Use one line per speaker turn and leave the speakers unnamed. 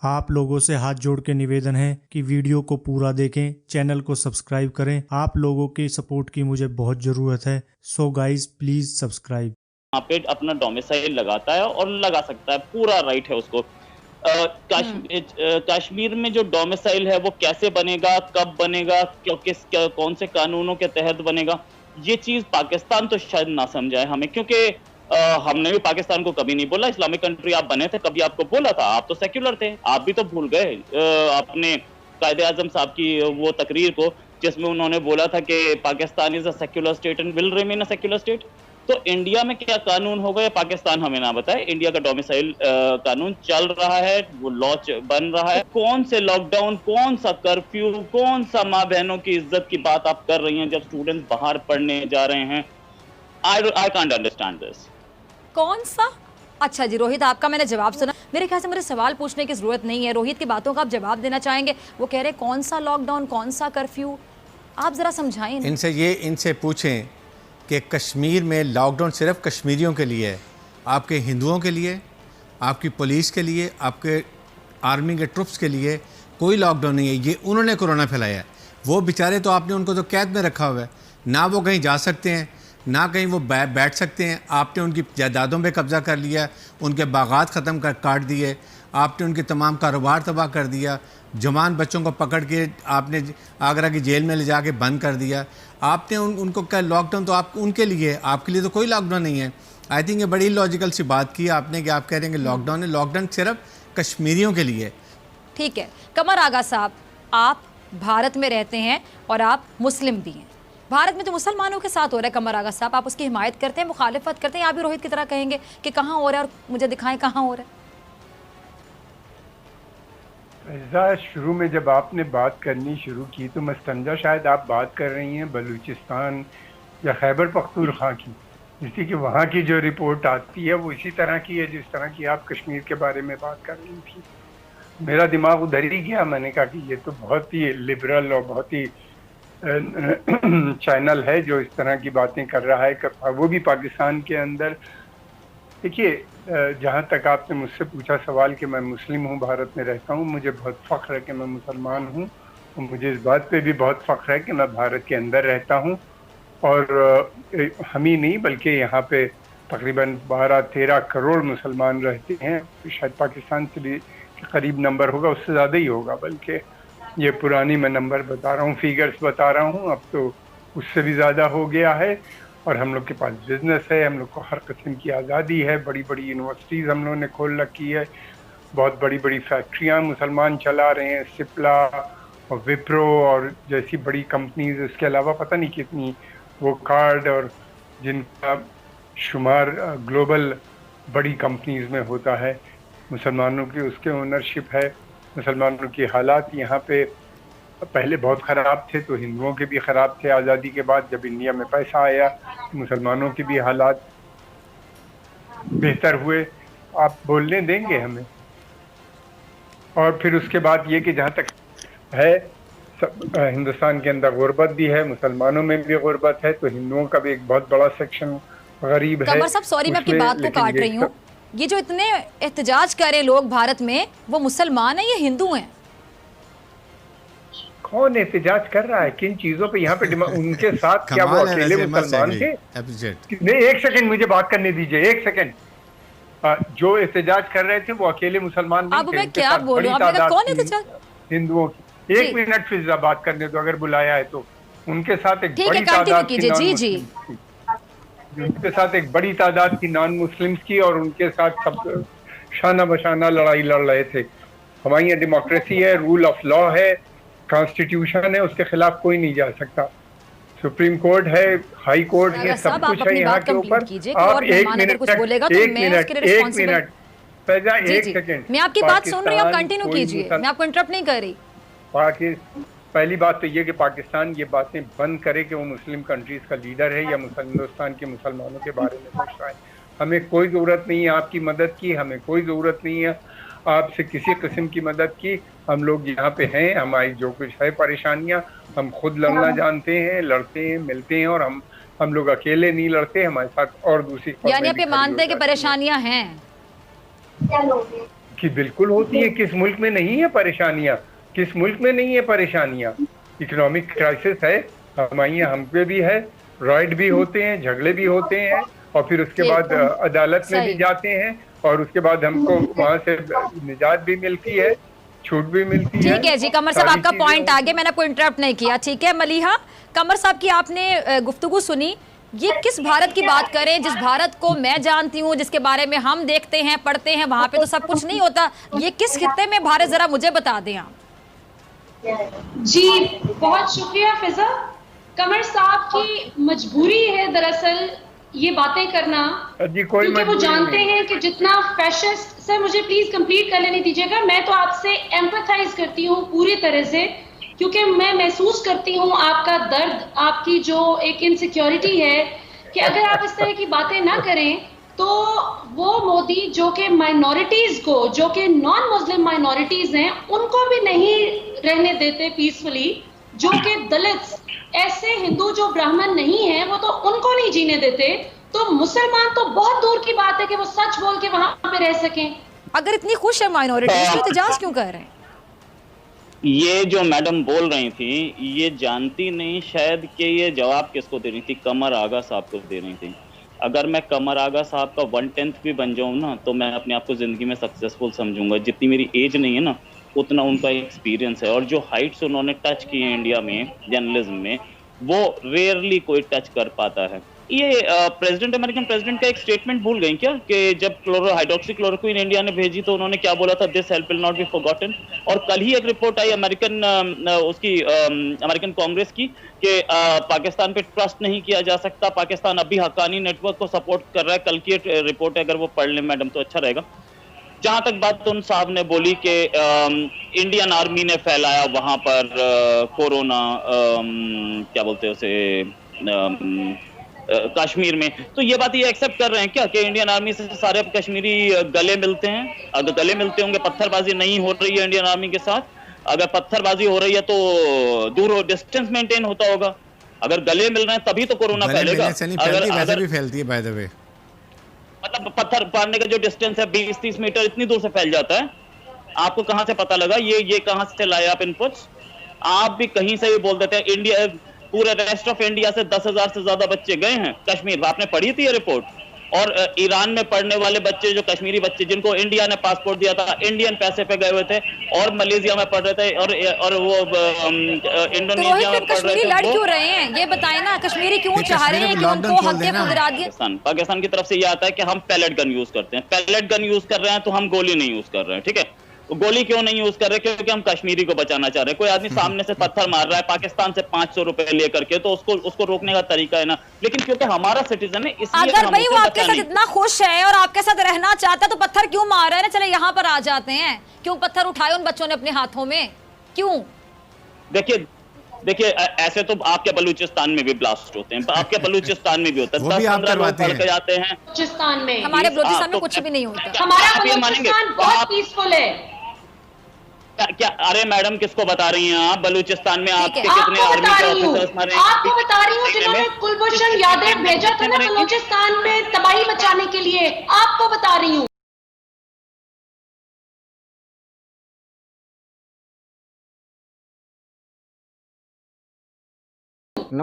आप लोगों से हाथ जोड़ के निवेदन है कि वीडियो को पूरा देखें, चैनल को सब्सक्राइब करें। आप लोगों की सपोर्ट की मुझे बहुत ज़रूरत है। So guys please subscribe.
यहाँ पे अपना डोमिसाइल लगाता है और लगा सकता है, पूरा राइट है उसको। कश्मीर में जो डोमिसाइल है वो कैसे बनेगा, कब बनेगा, कौन से कानूनों के तहत बनेगा, ये चीज़ पाकिस्तान तो शायद ना समझाए हमें, क्योंकि हमने भी पाकिस्तान को कभी नहीं बोला इस्लामिक कंट्री आप बने थे, कभी आपको बोला था? आप तो सेक्युलर थे, आप भी तो भूल गए अपने कायदे-आज़म साहब की वो तकरीर को, जिसमें उन्होंने बोला था कि Pakistan is a secular state and will remain a secular state. तो इंडिया में क्या कानून होगा या पाकिस्तान हमें ना बताए। इंडिया का डोमिसाइल कानून चल रहा है, वो लॉ बन रहा है। कौन से लॉकडाउन, कौन सा कर्फ्यू, कौन सा माँ बहनों की इज्जत की बात आप कर रही हैं जब स्टूडेंट्स बाहर पढ़ने जा रहे हैं? I can't understand this.
कौन सा? अच्छा जी रोहित, आपका मैंने जवाब सुना। मेरे ख्याल से मुझे सवाल पूछने की जरूरत नहीं है। रोहित की बातों का आप जवाब देना चाहेंगे? वो कह रहे कौन सा लॉकडाउन, कौन सा कर्फ्यू, आप जरा समझाएं।
इनसे पूछें कि कश्मीर में लॉकडाउन सिर्फ कश्मीरियों के लिए है, आपके हिंदुओं के लिए, आपकी पुलिस के लिए, आपके आर्मी के ट्रुप्स के लिए कोई लॉकडाउन नहीं है। ये उन्होंने कोरोना फैलाया है। वो बेचारे तो आपने उनको तो कैद में रखा हुआ है, ना वो कहीं जा सकते हैं, ना कहीं वो बैठ सकते हैं। आपने उनकी जायदादों पे कब्ज़ा कर लिया, उनके बागात ख़त्म कर काट दिए, आपने उनके तमाम कारोबार तबाह कर दिया, जवान बच्चों को पकड़ के आपने आगरा की जेल में ले जाके बंद कर दिया। आपने उनको क्या लॉकडाउन तो आप उनके लिए, आपके लिए तो कोई लॉकडाउन नहीं है। आई थिंक ये बड़ी लॉजिकल सी बात की आपने कि आप कह रहे हैं कि लॉकडाउन है। लॉकडाउन सिर्फ कश्मीरियों के लिए।
ठीक है कमर आगा साहब, आप भारत में रहते हैं और आप मुस्लिम भी हैं। भारत में जो मुसलमानों के साथ हो रहा है कमर आगा साहब, आप उसकी हिमायत करते हैं, मुखालिफत करते हैं, आप भी रोहित की तरह कहेंगे कि कहाँ हो रहा है और मुझे दिखाएं कहाँ हो रहा है?
शुरू में जब आपने बात करनी शुरू की तो मैं समझा शायद आप बात कर रही हैं बलूचिस्तान या खैबर पख्तूनख्वा की, जिसकी कि वहाँ की जो रिपोर्ट आती है वो इसी तरह की है जिस तरह की आप कश्मीर के बारे में बात कर रही थी। मेरा दिमाग उधर ही गया। मैंने कहा कि ये तो बहुत ही लिबरल और बहुत ही चैनल है जो इस तरह की बातें कर रहा है, वो भी पाकिस्तान के अंदर। देखिए, जहाँ तक आपने मुझसे पूछा सवाल कि मैं मुस्लिम हूँ, भारत में रहता हूँ, मुझे बहुत फ़ख्र है कि मैं मुसलमान हूँ और मुझे इस बात पे भी बहुत फ़ख्र है कि मैं भारत के अंदर रहता हूँ। और हम ही नहीं बल्कि यहाँ पे तकरीबन 12-13 करोड़ मुसलमान रहते हैं। शायद पाकिस्तान से भी करीब नंबर होगा, उससे ज़्यादा ही होगा, बल्कि ये पुरानी मैं नंबर बता रहा हूँ, फिगर्स बता रहा हूँ, अब तो उससे भी ज़्यादा हो गया है। और हम लोग के पास बिजनेस है, हम लोग को हर किस्म की आज़ादी है, बड़ी बड़ी यूनिवर्सिटीज़ हम लोगों ने खोल रखी है, बहुत बड़ी बड़ी फैक्ट्रियाँ मुसलमान चला रहे हैं, सिप्ला और विप्रो और जैसी बड़ी कंपनीज। इसके अलावा पता नहीं कितनी वो कार्ड और जिनका शुमार ग्लोबल बड़ी कंपनीज में होता है, मुसलमानों की उसके ओनरशिप है। मुसलमानों की हालात यहाँ पे पहले बहुत ख़राब थे, तो हिंदुओं के भी ख़राब थे। आज़ादी के बाद जब इंडिया में पैसा आया तो मुसलमानों के भी हालात बेहतर हुए। आप बोलने देंगे हमें? और फिर उसके बाद ये कि जहाँ तक है हिंदुस्तान के अंदर गुर्बत भी है, मुसलमानों में भी गुर्बत है, तो हिंदुओं का भी एक बहुत बड़ा सेक्शन गरीब है।
कमर साहब सॉरी मैं आपकी बात को काट रही हूँ, ये जो इतने एहतजाज कर रहे लोग भारत में, वो मुसलमान है या हिंदू हैं?
कौन एहतजाज कर रहा है, किन चीजों पे? यहाँ पे उनके साथ क्या वो अकेले मुसलमान थे? नहीं, एक सेकंड मुझे बात करने दीजिए, एक सेकंड। जो एहतजाज कर रहे थे वो अकेले मुसलमान नहीं थे,
मैं क्या बोलूं, आपने कौन एहतजाज?
हिंदुओं की। एक मिनट फिजा बात करने दो, अगर बुलाया है तो। उनके साथ एक बड़ी तादाद की नॉन मुस्लिम्स की, और उनके साथ सब शाना बशाना लड़ाई लड़ रहे थे। हमारी यहाँ डेमोक्रेसी है, रूल ऑफ लॉ है, कॉन्स्टिट्यूशन है, उसके खिलाफ कोई नहीं जा सकता। सुप्रीम कोर्ट है, हाई कोर्ट है, सब कुछ है यहाँ के ऊपर। आप एक मिनट, फैजा एक सेकंड,
मैं आपकी बात सुन रही हूँ, आप कंटिन्यू कीजिए, मैं आपको इंटरप्ट नहीं कर रही।
पहली बात तो ये कि पाकिस्तान ये बातें बंद करे कि वो मुस्लिम कंट्रीज का लीडर है या हिंदुस्तान के मुसलमानों के बारे में सोच रहा है। हमें कोई ज़रूरत नहीं है आपकी मदद की, हमें कोई ज़रूरत नहीं है आपसे किसी किस्म की मदद की। हम लोग यहाँ पे हैं, हमारी जो कुछ है परेशानियाँ हम खुद लड़ना जानते हैं, लड़ते हैं, मिलते हैं, और हम लोग अकेले नहीं लड़ते, हमारे साथ और दूसरी।
यानी आप ये मानते हैं कि परेशानियाँ हैं?
कि बिल्कुल होती है। किस मुल्क में नहीं है परेशानियां, किस मुल्क में नहीं है परेशानियां। इकोनॉमिक क्राइसिस है, हम पे भी है, रॉयड भी होते हैं, झगड़े भी होते हैं, और फिर उसके बाद अदालत में भी जाते हैं, और उसके बाद हमको वहां से निजात भी मिलती है, छूट भी मिलती है।
ठीक है जी कमर साहब, आपका पॉइंट आ गया, मैंने आपको इंटरप्ट नहीं किया। ठीक है मलीहा, कमर साहब की आपने गुफ्तगू सुनी। ये किस भारत की बात करें जिस भारत को मैं जानती हूँ, जिसके बारे में हम देखते हैं पढ़ते हैं, वहां पे तो सब कुछ नहीं होता। ये किस खित्ते में भारत, जरा मुझे बता दें आप।
जी बहुत शुक्रिया फिजा। कमर साहब की मजबूरी है दरअसल ये बातें करना, क्योंकि वो जानते हैं कि जितना फैशिस्ट। सर मुझे प्लीज कंप्लीट कर लेने दीजिएगा। मैं तो आपसे एम्पैथाइज करती हूँ पूरी तरह से, क्योंकि मैं महसूस करती हूँ आपका दर्द, आपकी जो एक इनसिक्योरिटी है कि अगर आप इस तरह की बातें ना करें तो वो मोदी जो कि माइनॉरिटीज को, जो कि नॉन मुस्लिम माइनॉरिटीज हैं, उनको भी नहीं रहने देते पीसफुली, जो कि दलित, ऐसे हिंदू जो ब्राह्मण नहीं है वो तो उनको नहीं जीने देते, तो मुसलमान तो बहुत दूर की बात है कि वो सच बोल के वहां पे रह सकें।
अगर इतनी खुश है माइनॉरिटीज तो एहतजाज क्यों कर रहे हैं?
ये जो मैडम बोल रही थी, ये जानती नहीं शायद कि ये जवाब किसको दे रही थी, कमर आगा साहब को दे रही थी। अगर मैं कमर आगा साहब का 1/10 भी बन जाऊं ना, तो मैं अपने आप को जिंदगी में सक्सेसफुल समझूंगा। जितनी मेरी एज नहीं है ना, उतना उनका एक्सपीरियंस है, और जो हाइट्स उन्होंने टच की है इंडिया में जर्नलिज्म में, वो रेयरली कोई टच कर पाता है। ये प्रेसिडेंट, अमेरिकन प्रेसिडेंट का एक स्टेटमेंट भूल गई क्या, कि जब हाइड्रोक्सीक्लोरोक्विन इंडिया ने भेजी तो उन्होंने क्या बोला था, this help will not be forgotten. और कल ही एक रिपोर्ट आई अमेरिकन कांग्रेस की कि पाकिस्तान पे ट्रस्ट नहीं किया जा सकता, पाकिस्तान अभी हक्कानी नेटवर्क को सपोर्ट कर रहा है। कल की रिपोर्ट है, अगर वो पढ़ लें मैडम तो अच्छा रहेगा। जहां तक बात उन साहब ने बोली कि इंडियन आर्मी ने फैलाया वहां पर कोरोना, क्या बोलते हैं उसे, कश्मीर में, तो ये बात ये एक्सेप्ट कर रहे हैं क्या कि इंडियन आर्मी से सारे कश्मीरी गले मिलते हैं? अगर गले मिलते होंगे, पत्थरबाजी नहीं हो रही है इंडियन आर्मी के साथ, अगर पत्थरबाजी हो रही है तो दूर डिस्टेंस मेंटेन होता होगा। अगर गले मिल रहे हैं तभी तो कोरोना फैलेगा।
वैसे भी फैलती है बाय द वे,
मतलब पत्थर मारने का जो डिस्टेंस है 20-30 मीटर, इतनी दूर से फैल जाता है। आपको कहां से पता लगा? ये कहां से लाए आप इनपुट्स? आप भी कहीं से भी बोल देते हैं। इंडिया, पूरे रेस्ट ऑफ इंडिया से 10,000 से ज्यादा बच्चे गए हैं कश्मीर। आपने पढ़ी थी ये रिपोर्ट? और ईरान में पढ़ने वाले बच्चे, जो कश्मीरी बच्चे जिनको इंडिया ने पासपोर्ट दिया था, इंडियन पैसे पे गए हुए थे, और मलेशिया में पढ़ रहे थे, और वो इंडोनेशिया में पढ़ रहे थे।
लड़ क्यों रहे हैं ये बताएं ना, कश्मीरी क्यों चाह रहे हैं कि उनको हत्या को गिरा दिए?
पाकिस्तान की तरफ से ये आता है कि हम पैलेट गन यूज करते हैं। पैलेट गन यूज कर रहे हैं तो हम गोली नहीं यूज कर रहे हैं, ठीक है? गोली क्यों नहीं यूज कर रहे? क्योंकि हम कश्मीरी को बचाना चाह रहे हैं। कोई आदमी सामने से पत्थर मार रहा है पाकिस्तान से 500 रुपए लेकर के, तो उसको रोकने का तरीका है ना। लेकिन क्योंकि हमारा सिटीजन है, इसलिए
अगर भाई वो आपके साथ इतना खुश है और आपके साथ रहना चाहता है तो पत्थर क्यों मार रहा है ना? चले यहाँ पर आ जाते हैं, क्यों पत्थर उठाए उन बच्चों ने अपने हाथों में, क्यों?
देखिए ऐसे तो आपके बलूचिस्तान में भी ब्लास्ट होते हैं, आपके बलूचिस्तान में भी होता है, 10-15 लोग पड़ के जाते हैं
बलूचिस्तान में।
हमारे बलूचिस्तान में कुछ भी नहीं होता।
हमारा बलूचिस्तान बहुत पीसफुल है।
क्या? अरे मैडम किसको बता रही हैं आप? बलूचिस्तान में आपके कितने आर्मी के ऑफिसर्स मारे?
आपको बता रही हूँ, जिन्होंने कुलभूषण यादव भेजा था ना बलूचिस्तान में तबाही मचाने के लिए, आपको बता रही हूँ।